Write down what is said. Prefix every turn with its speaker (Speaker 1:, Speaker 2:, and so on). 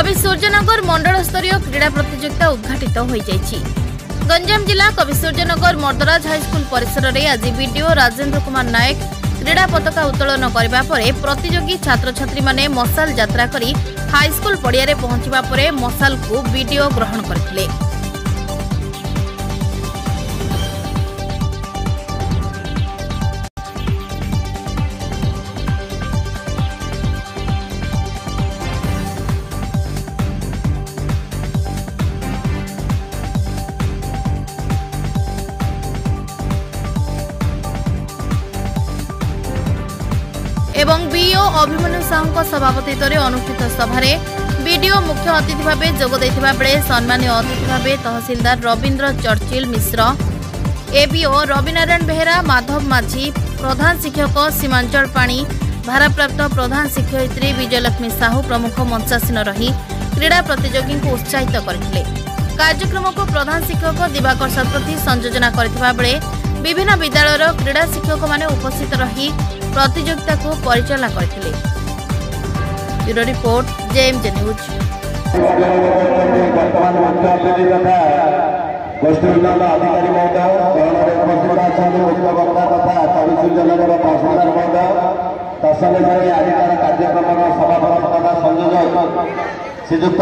Speaker 1: कवि सूर्यनगर मंडल स्तरीय क्रीड़ा प्रतियोगिता उद्घाटित हो जाइछि। गंजाम जिला कवि सूर्यनगर मर्दराज हाईस्कूल परिसर में आज बीडीओ राजेंद्र कुमार नायक क्रीड़ा पताका उत्तोलन करने पर प्रतियोगी छात्र छात्री माने मशाल यात्रा करी हाईस्कूल पड़िया पहुंचवा पर मशाल को बीडीओ ग्रहण करथिले। एवं बीओ अभिमन्यु साहू सभापतित्व में अनुष्ठित सभारे बीडीओ मुख्य अतिथि भाव जोग देथिबा बेले सम्मानीय अतिथि भाव तहसीलदार रवींद्र चर्चिल मिश्र, एबीओ रविनारायण बेहेरा, माधव माझी, प्रधान शिक्षक सीमांचल पाणी, भारप्राप्त प्रधान शिक्षयित्री विजयलक्ष्मी साहू प्रमुख मंचासीन रही क्रीड़ा प्रतियोगी को उत्साहित करथिले। कार्यक्रम को प्रधान शिक्षक दिवाकर शतपथी संयोजना करथिबा बेले विभिन्न विद्यालयर क्रीड़ा शिक्षक माने उपस्थित रही प्रतियोगिता को परिचालना करथिले। Bureau report JMJ news.
Speaker 2: श्रीजुक्त